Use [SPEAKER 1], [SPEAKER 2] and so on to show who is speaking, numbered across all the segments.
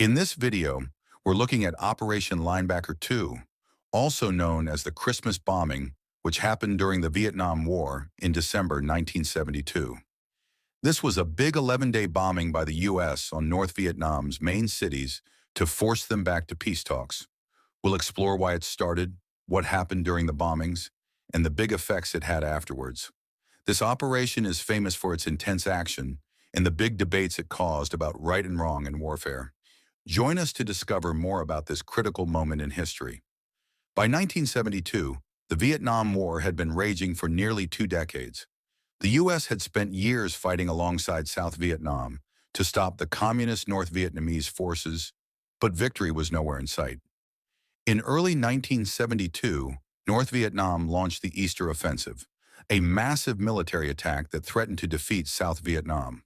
[SPEAKER 1] In this video, we're looking at Operation Linebacker II, also known as the Christmas bombing, which happened during the Vietnam War in December 1972. This was a big 11-day bombing by the U.S. on North Vietnam's main cities to force them back to peace talks. We'll explore why it started, what happened during the bombings, and the big effects it had afterwards. This operation is famous for its intense action and the big debates it caused about right and wrong in warfare. Join us to discover more about this critical moment in history. By 1972, the Vietnam War had been raging for nearly 2 decades. The U.S. had spent years fighting alongside South Vietnam to stop the communist North Vietnamese forces, but victory was nowhere in sight. In early 1972, North Vietnam launched the Easter Offensive, a massive military attack that threatened to defeat South Vietnam.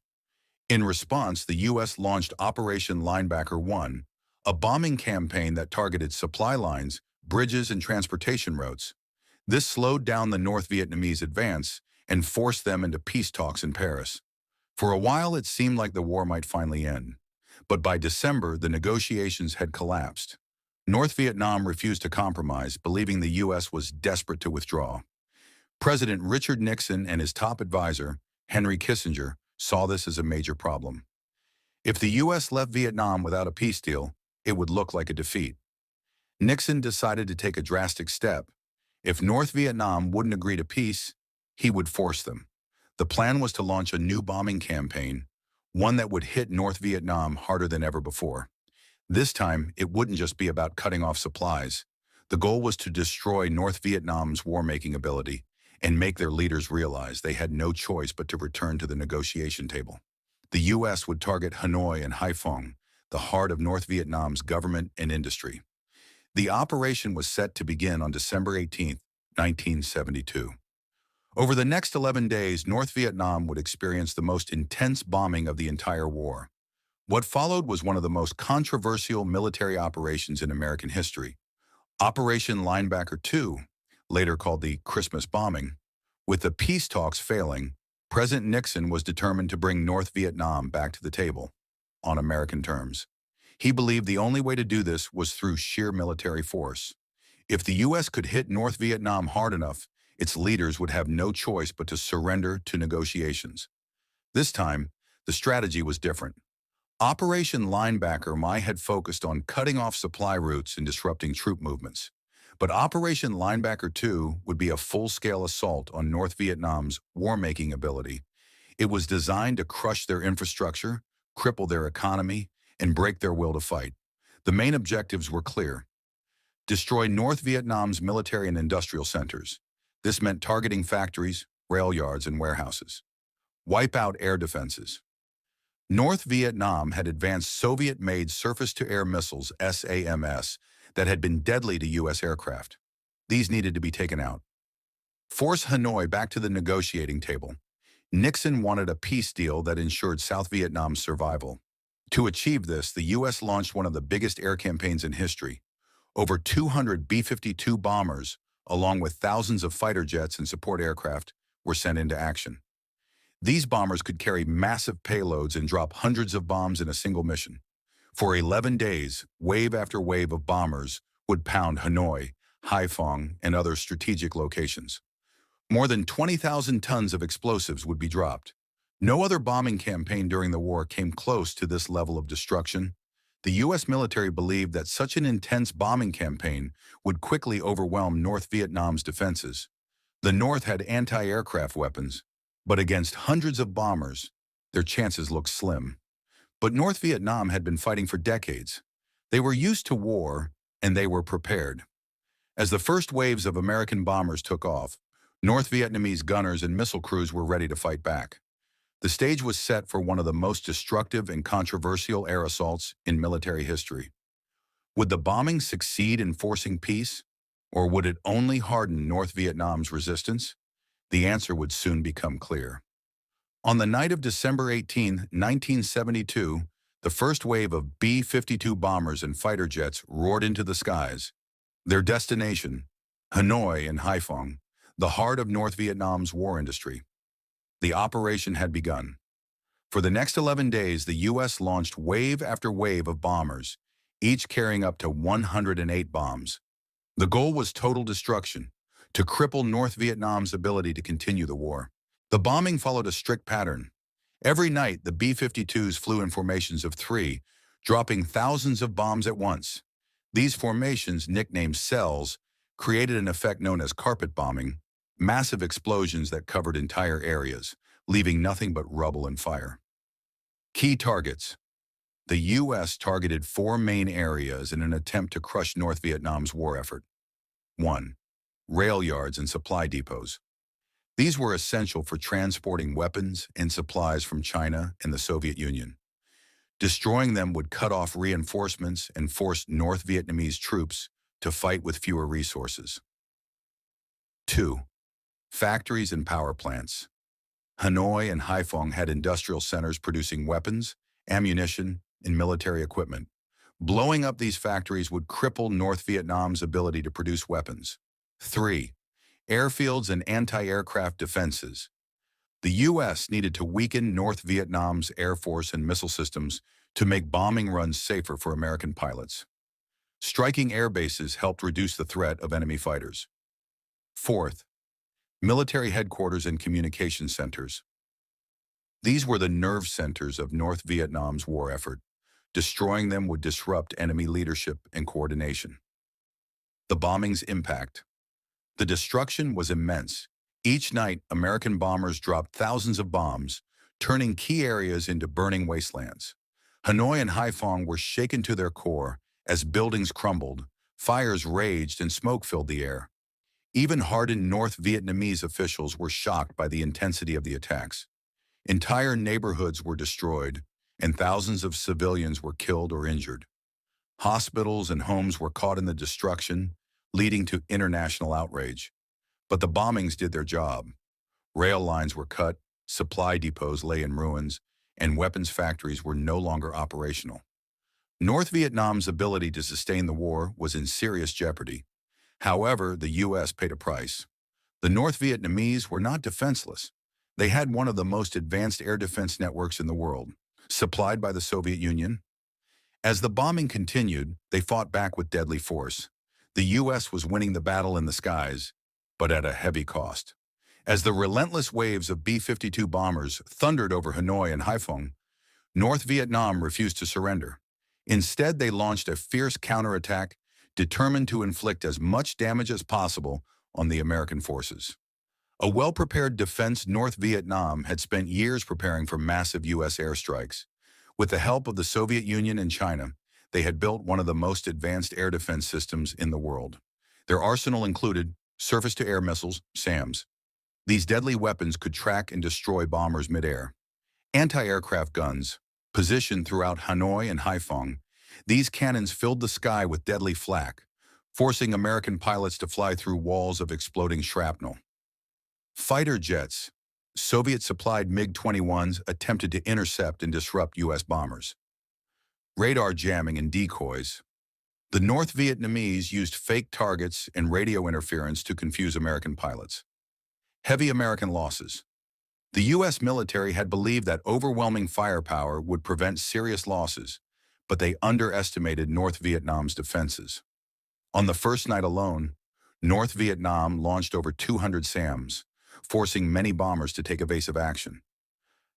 [SPEAKER 1] In response, the U.S. launched Operation Linebacker I, a bombing campaign that targeted supply lines, bridges, and transportation routes. This slowed down the North Vietnamese advance and forced them into peace talks in Paris. For a while, it seemed like the war might finally end. But by December, the negotiations had collapsed. North Vietnam refused to compromise, believing the U.S. was desperate to withdraw. President Richard Nixon and his top advisor, Henry Kissinger, saw this as a major problem. If the U.S. left Vietnam without a peace deal, it would look like a defeat. Nixon decided to take a drastic step. If North Vietnam wouldn't agree to peace, he would force them. The plan was to launch a new bombing campaign, one that would hit North Vietnam harder than ever before. This time, it wouldn't just be about cutting off supplies. The goal was to destroy North Vietnam's war-making ability and make their leaders realize they had no choice but to return to the negotiation table. The U.S. would target Hanoi and Haiphong, the heart of North Vietnam's government and industry. The operation was set to begin on December 18, 1972. Over the next 11 days, North Vietnam would experience the most intense bombing of the entire war. What followed was one of the most controversial military operations in American history. Operation Linebacker II, later called the Christmas bombing. With the peace talks failing, President Nixon was determined to bring North Vietnam back to the table, on American terms. He believed the only way to do this was through sheer military force. If the U.S. could hit North Vietnam hard enough, its leaders would have no choice but to surrender to negotiations. This time, the strategy was different. Operation Linebacker might had focused on cutting off supply routes and disrupting troop movements. But Operation Linebacker II would be a full-scale assault on North Vietnam's war-making ability. It was designed to crush their infrastructure, cripple their economy, and break their will to fight. The main objectives were clear. Destroy North Vietnam's military and industrial centers. This meant targeting factories, rail yards, and warehouses. Wipe out air defenses. North Vietnam had advanced Soviet-made surface-to-air missiles, SAMS, that had been deadly to U.S. aircraft. These needed to be taken out. Force Hanoi back to the negotiating table. Nixon wanted a peace deal that ensured South Vietnam's survival. To achieve this, the U.S. launched one of the biggest air campaigns in history. Over 200 B-52 bombers, along with thousands of fighter jets and support aircraft, were sent into action. These bombers could carry massive payloads and drop hundreds of bombs in a single mission. For 11 days, wave after wave of bombers would pound Hanoi, Haiphong, and other strategic locations. More than 20,000 tons of explosives would be dropped. No other bombing campaign during the war came close to this level of destruction. The U.S. military believed that such an intense bombing campaign would quickly overwhelm North Vietnam's defenses. The North had anti-aircraft weapons, but against hundreds of bombers, their chances looked slim. But North Vietnam had been fighting for decades. They were used to war, and they were prepared. As the first waves of American bombers took off, North Vietnamese gunners and missile crews were ready to fight back. The stage was set for one of the most destructive and controversial air assaults in military history. Would the bombing succeed in forcing peace, or would it only harden North Vietnam's resistance? The answer would soon become clear. On the night of December 18, 1972, the first wave of B-52 bombers and fighter jets roared into the skies. Their destination, Hanoi and Haiphong, the heart of North Vietnam's war industry. The operation had begun. For the next 11 days, the U.S. launched wave after wave of bombers, each carrying up to 108 bombs. The goal was total destruction, to cripple North Vietnam's ability to continue the war. The bombing followed a strict pattern. Every night, the B-52s flew in formations of 3, dropping thousands of bombs at once. These formations, nicknamed cells, created an effect known as carpet bombing, massive explosions that covered entire areas, leaving nothing but rubble and fire. Key targets. The U.S. targeted 4 main areas in an attempt to crush North Vietnam's war effort. 1. Rail yards and supply depots. These were essential for transporting weapons and supplies from China and the Soviet Union. Destroying them would cut off reinforcements and force North Vietnamese troops to fight with fewer resources. 2. Factories and power plants. Hanoi and Haiphong had industrial centers producing weapons, ammunition, and military equipment. Blowing up these factories would cripple North Vietnam's ability to produce weapons. 3. Airfields and anti-aircraft defenses. The U.S. needed to weaken North Vietnam's air force and missile systems to make bombing runs safer for American pilots. Striking air bases helped reduce the threat of enemy fighters. 4th. Military headquarters and communication centers. These were the nerve centers of North Vietnam's war effort. Destroying them would disrupt enemy leadership and coordination. The bombing's impact. The destruction was immense. Each night, American bombers dropped thousands of bombs, turning key areas into burning wastelands. Hanoi and Haiphong were shaken to their core as buildings crumbled, fires raged, and smoke filled the air. Even hardened North Vietnamese officials were shocked by the intensity of the attacks. Entire neighborhoods were destroyed, and thousands of civilians were killed or injured. Hospitals and homes were caught in the destruction, leading to international outrage. But the bombings did their job. Rail lines were cut, supply depots lay in ruins, and weapons factories were no longer operational. North Vietnam's ability to sustain the war was in serious jeopardy. However, the U.S. paid a price. The North Vietnamese were not defenseless. They had one of the most advanced air defense networks in the world, supplied by the Soviet Union. As the bombing continued, they fought back with deadly force. The U.S. was winning the battle in the skies, but at a heavy cost. As the relentless waves of B-52 bombers thundered over Hanoi and Haiphong, North Vietnam refused to surrender. Instead, they launched a fierce counterattack, determined to inflict as much damage as possible on the American forces. A well-prepared defense, North Vietnam had spent years preparing for massive U.S. airstrikes. With the help of the Soviet Union and China, they had built one of the most advanced air defense systems in the world. Their arsenal included surface-to-air missiles, SAMs. These deadly weapons could track and destroy bombers midair. Anti-aircraft guns, positioned throughout Hanoi and Haiphong, these cannons filled the sky with deadly flak, forcing American pilots to fly through walls of exploding shrapnel. Fighter jets, Soviet-supplied MiG-21s attempted to intercept and disrupt U.S. bombers. Radar jamming and decoys. The North Vietnamese used fake targets and radio interference to confuse American pilots. Heavy American losses. The U.S. military had believed that overwhelming firepower would prevent serious losses, but they underestimated North Vietnam's defenses. On the first night alone, North Vietnam launched over 200 SAMs, forcing many bombers to take evasive action.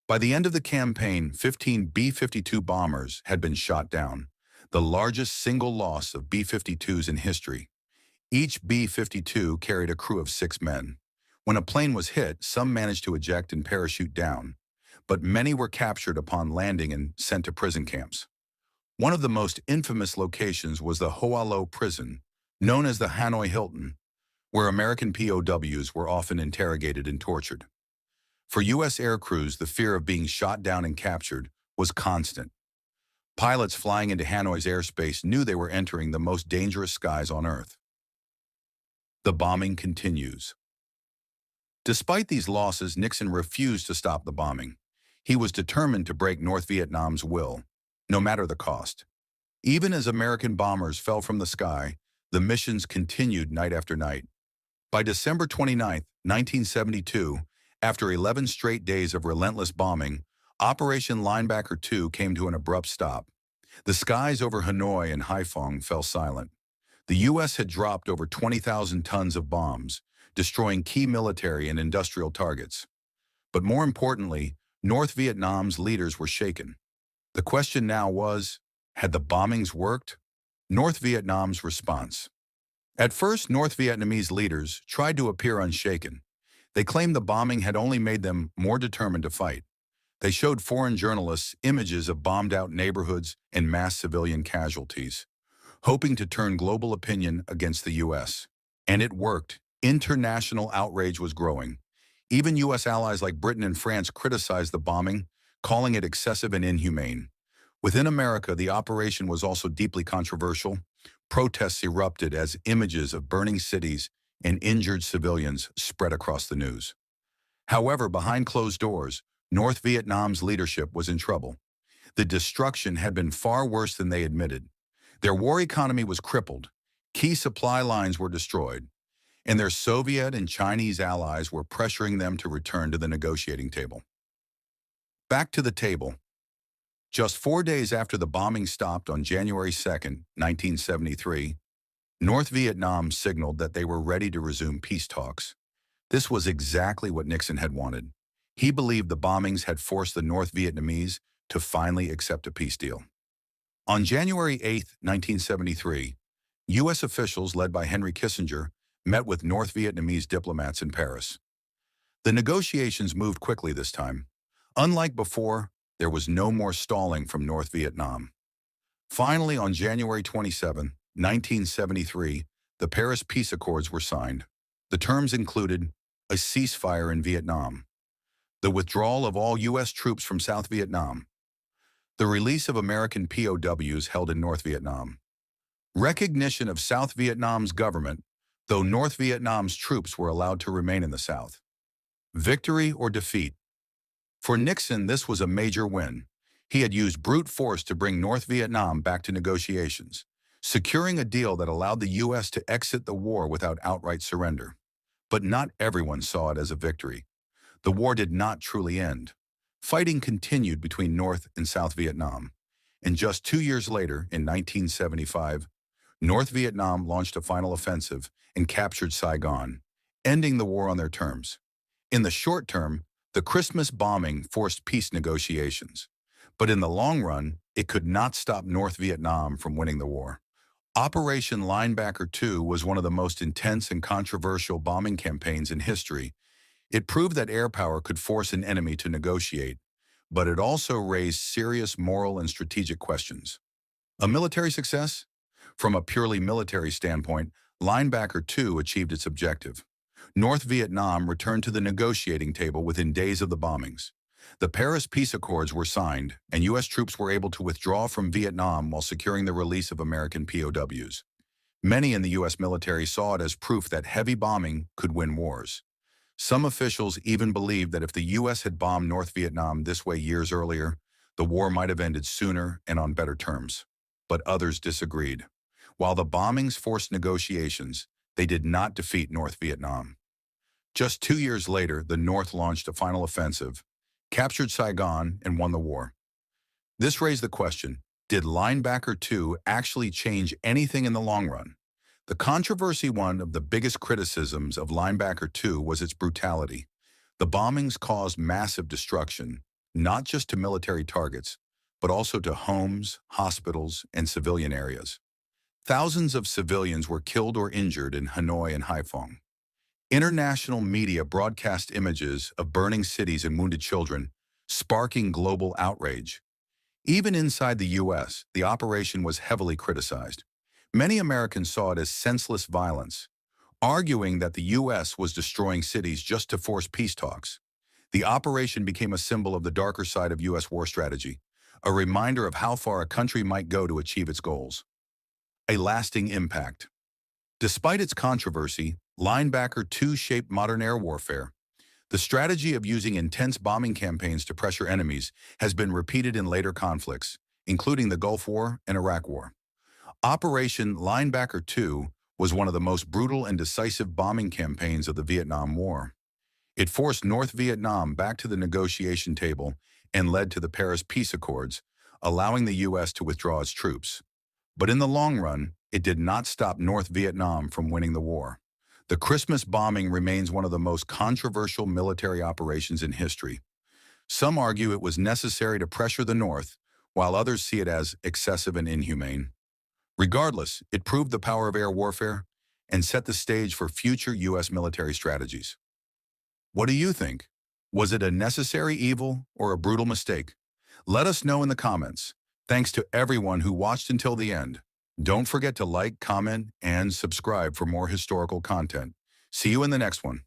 [SPEAKER 1] By the end of the campaign, 15 B-52 bombers had been shot down, the largest single loss of B-52s in history. Each B-52 carried a crew of 6 men. When a plane was hit, some managed to eject and parachute down, but many were captured upon landing and sent to prison camps. One of the most infamous locations was the Hoa Lo prison, known as the Hanoi Hilton, where American POWs were often interrogated and tortured. For U.S. air crews, the fear of being shot down and captured was constant. Pilots flying into Hanoi's airspace knew they were entering the most dangerous skies on Earth. The bombing continues. Despite these losses, Nixon refused to stop the bombing. He was determined to break North Vietnam's will, no matter the cost. Even as American bombers fell from the sky, the missions continued night after night. By December 29, 1972, after 11 straight days of relentless bombing, Operation Linebacker II came to an abrupt stop. The skies over Hanoi and Haiphong fell silent. The U.S. had dropped over 20,000 tons of bombs, destroying key military and industrial targets. But more importantly, North Vietnam's leaders were shaken. The question now was, had the bombings worked? North Vietnam's response. At first, North Vietnamese leaders tried to appear unshaken. They claimed the bombing had only made them more determined to fight. They showed foreign journalists images of bombed-out neighborhoods and mass civilian casualties, hoping to turn global opinion against the U.S. And it worked. International outrage was growing. Even U.S. allies like Britain and France criticized the bombing, calling it excessive and inhumane. Within America, the operation was also deeply controversial. Protests erupted as images of burning cities and injured civilians spread across the news. However, behind closed doors, North Vietnam's leadership was in trouble. The destruction had been far worse than they admitted. Their war economy was crippled, key supply lines were destroyed, and their Soviet and Chinese allies were pressuring them to return to the negotiating table. Back to the table. Just 4 days after the bombing stopped on January 2, 1973, North Vietnam signaled that they were ready to resume peace talks. This was exactly what Nixon had wanted. He believed the bombings had forced the North Vietnamese to finally accept a peace deal. On January 8, 1973, U.S. officials led by Henry Kissinger met with North Vietnamese diplomats in Paris. The negotiations moved quickly this time. Unlike before, there was no more stalling from North Vietnam. Finally, on January 27, 1973, the Paris Peace Accords were signed. The terms included a ceasefire in Vietnam, the withdrawal of all U.S. troops from South Vietnam, the release of American POWs held in North Vietnam, recognition of South Vietnam's government, though North Vietnam's troops were allowed to remain in the South. Victory or defeat? For Nixon, this was a major win. He had used brute force to bring North Vietnam back to negotiations, securing a deal that allowed the U.S. to exit the war without outright surrender. But not everyone saw it as a victory. The war did not truly end. Fighting continued between North and South Vietnam. And just 2 years later, in 1975, North Vietnam launched a final offensive and captured Saigon, ending the war on their terms. In the short term, the Christmas bombing forced peace negotiations. But in the long run, it could not stop North Vietnam from winning the war. Operation Linebacker II was one of the most intense and controversial bombing campaigns in history. It proved that air power could force an enemy to negotiate, but it also raised serious moral and strategic questions. A military success? From a purely military standpoint, Linebacker II achieved its objective. North Vietnam returned to the negotiating table within days of the bombings. The Paris Peace Accords were signed, and U.S. troops were able to withdraw from Vietnam while securing the release of American POWs. Many in the U.S. military saw it as proof that heavy bombing could win wars. Some officials even believed that if the U.S. had bombed North Vietnam this way years earlier, the war might have ended sooner and on better terms. But others disagreed. While the bombings forced negotiations, they did not defeat North Vietnam. Just 2 years later, the North launched a final offensive, captured Saigon, and won the war. This raised the question, did Linebacker II actually change anything in the long run? The controversy, one of the biggest criticisms of Linebacker II, was its brutality. The bombings caused massive destruction, not just to military targets, but also to homes, hospitals, and civilian areas. Thousands of civilians were killed or injured in Hanoi and Haiphong. International media broadcast images of burning cities and wounded children, sparking global outrage. Even inside the U.S., the operation was heavily criticized. Many Americans saw it as senseless violence, arguing that the U.S. was destroying cities just to force peace talks. The operation became a symbol of the darker side of U.S. war strategy, a reminder of how far a country might go to achieve its goals. A lasting impact. Despite its controversy, Linebacker II shaped modern air warfare. The strategy of using intense bombing campaigns to pressure enemies has been repeated in later conflicts, including the Gulf War and Iraq War. Operation Linebacker II was one of the most brutal and decisive bombing campaigns of the Vietnam War. It forced North Vietnam back to the negotiation table and led to the Paris Peace Accords, allowing the U.S. to withdraw its troops. But in the long run, it did not stop North Vietnam from winning the war. The Christmas bombing remains one of the most controversial military operations in history. Some argue it was necessary to pressure the North, while others see it as excessive and inhumane. Regardless, it proved the power of air warfare and set the stage for future U.S. military strategies. What do you think? Was it a necessary evil or a brutal mistake? Let us know in the comments. Thanks to everyone who watched until the end. Don't forget to like, comment, and subscribe for more historical content. See you in the next one.